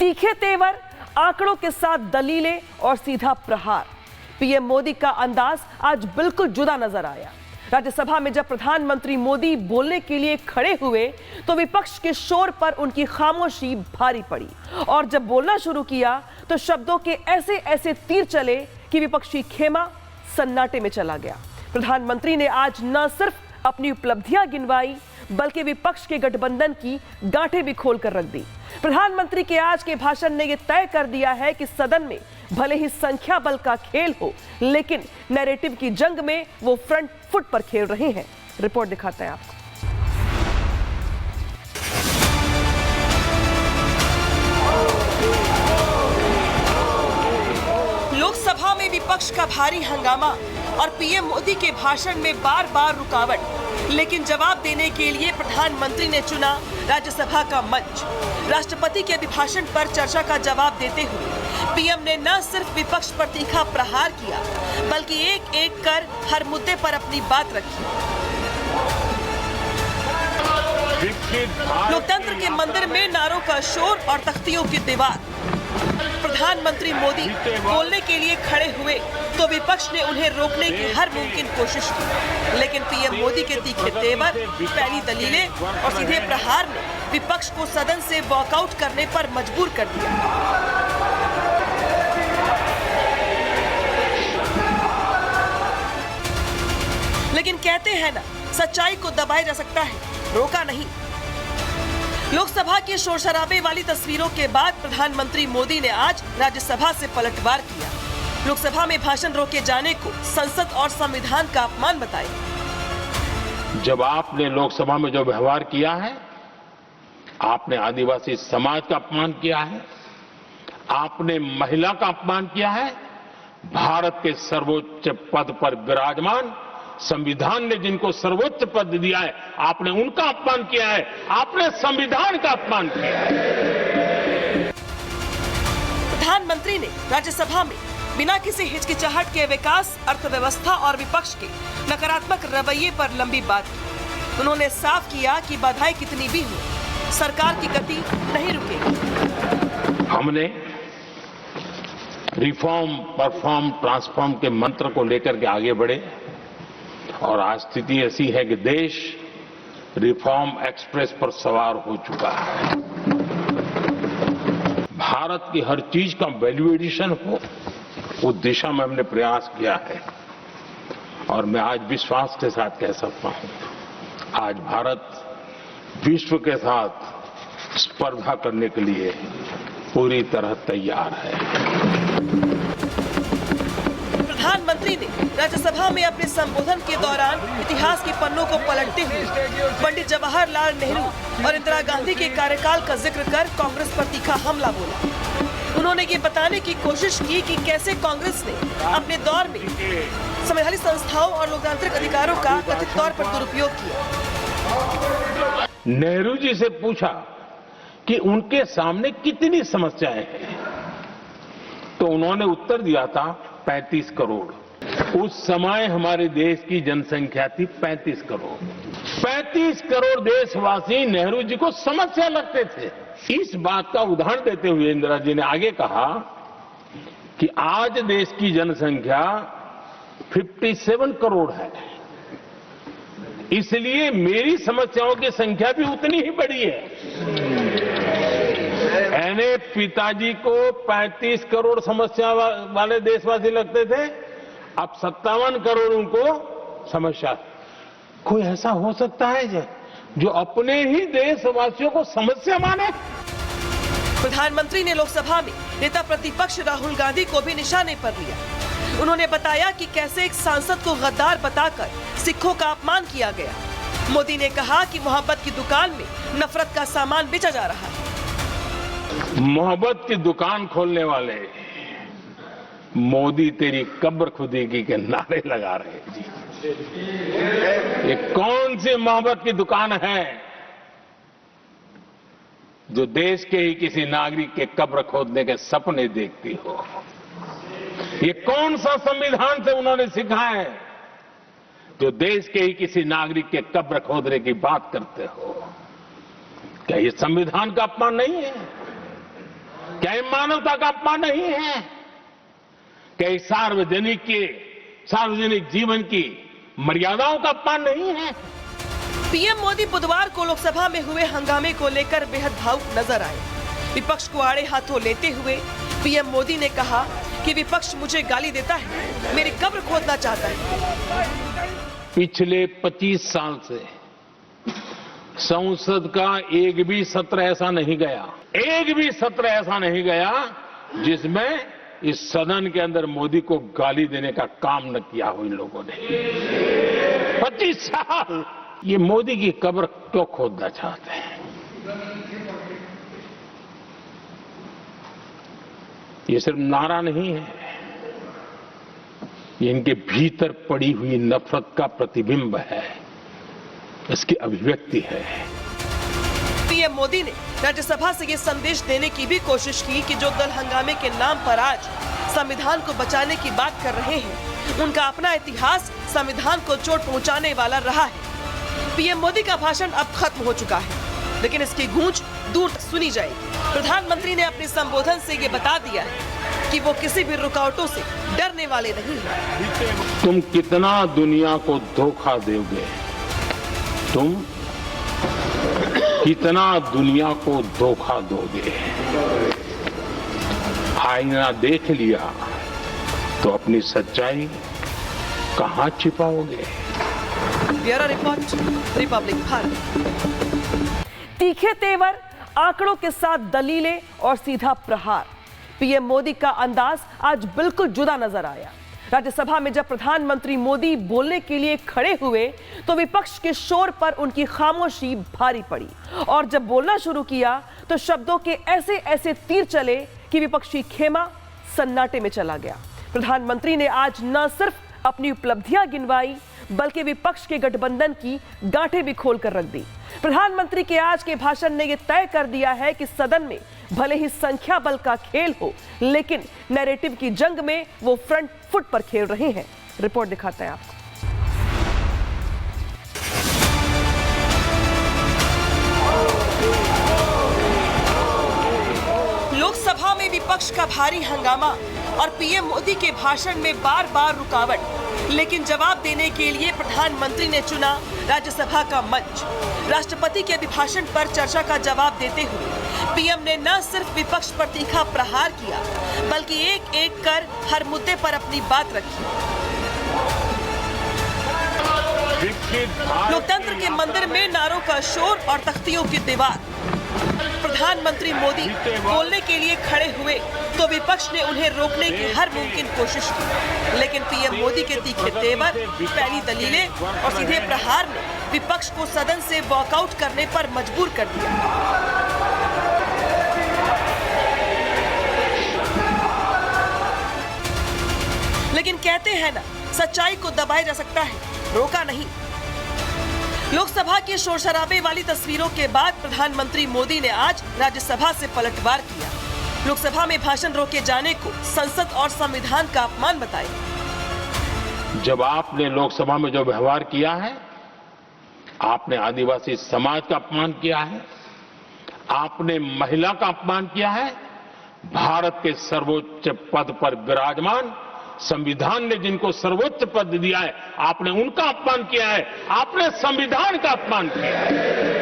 तीखे तेवर, आंकड़ों के साथ दलीलें और सीधा प्रहार। पीएम मोदी का अंदाज आज बिल्कुल जुदा नजर आया। राज्यसभा में जब प्रधानमंत्री मोदी बोलने के लिए खड़े हुए तो विपक्ष के शोर पर उनकी खामोशी भारी पड़ी और जब बोलना शुरू किया तो शब्दों के ऐसे ऐसे तीर चले कि विपक्षी खेमा सन्नाटे में चला गया। प्रधानमंत्री ने आज न सिर्फ अपनी उपलब्धियां गिनवाई बल्कि विपक्ष के गठबंधन की गांठें भी खोलकर रख दी। प्रधानमंत्री के आज के भाषण ने यह तय कर दिया है कि सदन में भले ही संख्या बल का खेल हो, लेकिन नैरेटिव की जंग में वो फ्रंट फुट पर खेल रहे हैं। रिपोर्ट दिखाते हैं आपको। लोकसभा में विपक्ष का भारी हंगामा और पीएम मोदी के भाषण में बार बार रुकावट, लेकिन जवाब देने के लिए प्रधानमंत्री ने चुना राज्यसभा का मंच। राष्ट्रपति के अभिभाषण पर चर्चा का जवाब देते हुए पीएम ने न सिर्फ विपक्ष पर तीखा प्रहार किया बल्कि एक एक कर हर मुद्दे पर अपनी बात रखी। लोकतंत्र के मंदिर में नारों का शोर और तख्तियों की दीवार। प्रधानमंत्री मोदी बोलने के लिए खड़े हुए तो विपक्ष ने उन्हें रोकने की हर मुमकिन कोशिश की, लेकिन पीएम मोदी के तीखे तेवर, पहली दलीलें और सीधे प्रहार ने विपक्ष को सदन से वॉकआउट करने पर मजबूर कर दिया। लेकिन कहते हैं ना, सच्चाई को दबाया जा सकता है, रोका नहीं। लोकसभा के शोर शराबे वाली तस्वीरों के बाद प्रधानमंत्री मोदी ने आज राज्यसभा से पलटवार किया। लोकसभा में भाषण रोके जाने को संसद और संविधान का अपमान बताया। जब आपने लोकसभा में जो व्यवहार किया है, आपने आदिवासी समाज का अपमान किया है, आपने महिला का अपमान किया है, भारत के सर्वोच्च पद पर विराजमान संविधान ने जिनको सर्वोच्च पद दिया है, आपने उनका अपमान किया है, आपने संविधान का अपमान किया है। प्रधानमंत्री ने राज्यसभा में बिना किसी हिचकिचाहट के विकास, अर्थव्यवस्था और विपक्ष के नकारात्मक रवैये पर लंबी बात की। उन्होंने साफ किया कि बाधाएं कितनी भी हो, सरकार की गति नहीं रुकेगी। हमने रिफॉर्म, परफॉर्म, ट्रांसफॉर्म के मंत्र को लेकर के आगे बढ़े और आज स्थिति ऐसी है कि देश रिफॉर्म एक्सप्रेस पर सवार हो चुका है। भारत की हर चीज का वैल्यू एडिशन हो, उस दिशा में हमने प्रयास किया है और मैं आज विश्वास के साथ कह सकता हूं, आज भारत विश्व के साथ स्पर्धा करने के लिए पूरी तरह तैयार है। प्रधानमंत्री ने राज्यसभा में अपने संबोधन के दौरान इतिहास के पन्नों को पलटते हुए पंडित जवाहरलाल नेहरू और इंदिरा गांधी के कार्यकाल का जिक्र कर कांग्रेस पर तीखा हमला बोला। उन्होंने ये बताने की कोशिश की कि कैसे कांग्रेस ने अपने दौर में संवैधानिक संस्थाओं और लोकतांत्रिक अधिकारों का कथित तौर पर दुरुपयोग किया। नेहरू जी से पूछा कि उनके सामने कितनी समस्याएं हैं, तो उन्होंने उत्तर दिया था 35 करोड़। उस समय हमारे देश की जनसंख्या थी 35 करोड़। 35 करोड़ देशवासी नेहरू जी को समस्या लगते थे। इस बात का उदाहरण देते हुए इंदिरा जी ने आगे कहा कि आज देश की जनसंख्या 57 करोड़ है, इसलिए मेरी समस्याओं की संख्या भी उतनी ही बड़ी है। यानी पिताजी को 35 करोड़ समस्या वाले देशवासी लगते थे, अब 57 करोड़ उनको समस्या। कोई ऐसा हो सकता है जो अपने ही देशवासियों को समस्या माने? प्रधानमंत्री ने लोकसभा में नेता प्रतिपक्ष राहुल गांधी को भी निशाने पर लिया। उन्होंने बताया कि कैसे एक सांसद को गद्दार बताकर सिखों का अपमान किया गया। मोदी ने कहा कि मोहब्बत की दुकान में नफरत का सामान बेचा जा रहा है। मोहब्बत की दुकान खोलने वाले मोदी तेरी कब्र खुदेगी के नारे लगा रहे हैं जी। ये कौन सी मोहब्बत की दुकान है जो देश के ही किसी नागरिक के कब्र खोदने के सपने देखती हो? ये कौन सा संविधान से उन्होंने सीखा है जो देश के ही किसी नागरिक के कब्र खोदने की बात करते हो? क्या ये संविधान का अपमान नहीं है? क्या ये मानवता का अपमान नहीं है? क्या ये सार्वजनिक जीवन की मर्यादाओं का अपमान नहीं है? पीएम मोदी बुधवार को लोकसभा में हुए हंगामे को लेकर बेहद भावुक नजर आए। विपक्ष को आड़े हाथों लेते हुए पीएम मोदी ने कहा कि विपक्ष मुझे गाली देता है, मेरी कब्र खोदना चाहता है। पिछले 25 साल से संसद का एक भी सत्र ऐसा नहीं गया जिसमें इस सदन के अंदर मोदी को गाली देने का काम न किया हो इन लोगों ने। 25 साल ये मोदी की कब्र क्यों खोदना चाहते हैं? ये सिर्फ नारा नहीं है, ये इनके भीतर पड़ी हुई नफरत का प्रतिबिंब है, इसकी अभिव्यक्ति है। पीएम मोदी ने राज्यसभा से ये संदेश देने की भी कोशिश की कि जो दल हंगामे के नाम पर आज संविधान को बचाने की बात कर रहे हैं, उनका अपना इतिहास संविधान को चोट पहुंचाने वाला रहा है। पीएम मोदी का भाषण अब खत्म हो चुका है, लेकिन इसकी गूंज दूर तक सुनी जाएगी। प्रधानमंत्री ने अपने संबोधन से ये बता दिया है कि वो किसी भी रुकावटों से डरने वाले नहीं हैं। तुम कितना दुनिया को धोखा दोगे, तुम कितना दुनिया को धोखा दोगे। आईना देख लिया तो अपनी सच्चाई कहां छिपाओगे? Bureau report, republic Bharat. तीखे तेवर, आंकड़ों के साथ दलीलें और सीधा प्रहार। पीएम मोदी का अंदाज आज बिल्कुल जुदा नजर आया। राज्यसभा में जब प्रधानमंत्री मोदी बोलने के लिए खड़े हुए तो विपक्ष के शोर पर उनकी खामोशी भारी पड़ी, और जब बोलना शुरू किया तो शब्दों के ऐसे ऐसे तीर चले कि विपक्षी खेमा सन्नाटे में चला गया। प्रधानमंत्री ने आज न सिर्फ अपनी उपलब्धियां गिनवाई, बल्कि विपक्ष के गठबंधन की गांठें भी खोलकर रख दी। प्रधानमंत्री के आज के भाषण ने यह तय कर दिया है कि सदन में भले ही संख्या बल का खेल हो, लेकिन नैरेटिव की जंग में वो फ्रंट फुट पर खेल रहे हैं। रिपोर्ट दिखाते हैं आपको। लोकसभा में विपक्ष का भारी हंगामा और पीएम मोदी के भाषण में बार बार रुकावट, लेकिन जवाब देने के लिए प्रधानमंत्री ने चुना राज्यसभा का मंच। राष्ट्रपति के अभिभाषण पर चर्चा का जवाब देते हुए पीएम ने न सिर्फ विपक्ष पर तीखा प्रहार किया, बल्कि एक एक कर हर मुद्दे पर अपनी बात रखी। लोकतंत्र के मंदिर में नारों का शोर और तख्तियों की दीवार। प्रधानमंत्री मोदी बोलने के लिए खड़े हुए तो विपक्ष ने उन्हें रोकने की हर मुमकिन कोशिश की, लेकिन पीएम मोदी के तीखे तेवर, पहली दलीलें और सीधे प्रहार ने विपक्ष को सदन से वॉकआउट करने पर मजबूर कर दिया। लेकिन कहते हैं ना, सच्चाई को दबाया जा सकता है, रोका नहीं। लोकसभा के शोर शराबे वाली तस्वीरों के बाद प्रधानमंत्री मोदी ने आज राज्यसभा से पलटवार किया। लोकसभा में भाषण रोके जाने को संसद और संविधान का अपमान बताया। जब आपने लोकसभा में जो व्यवहार किया है, आपने आदिवासी समाज का अपमान किया है, आपने महिला का अपमान किया है, भारत के सर्वोच्च पद पर विराजमान संविधान ने जिनको सर्वोच्च पद दिया है, आपने उनका अपमान किया है, आपने संविधान का अपमान किया है।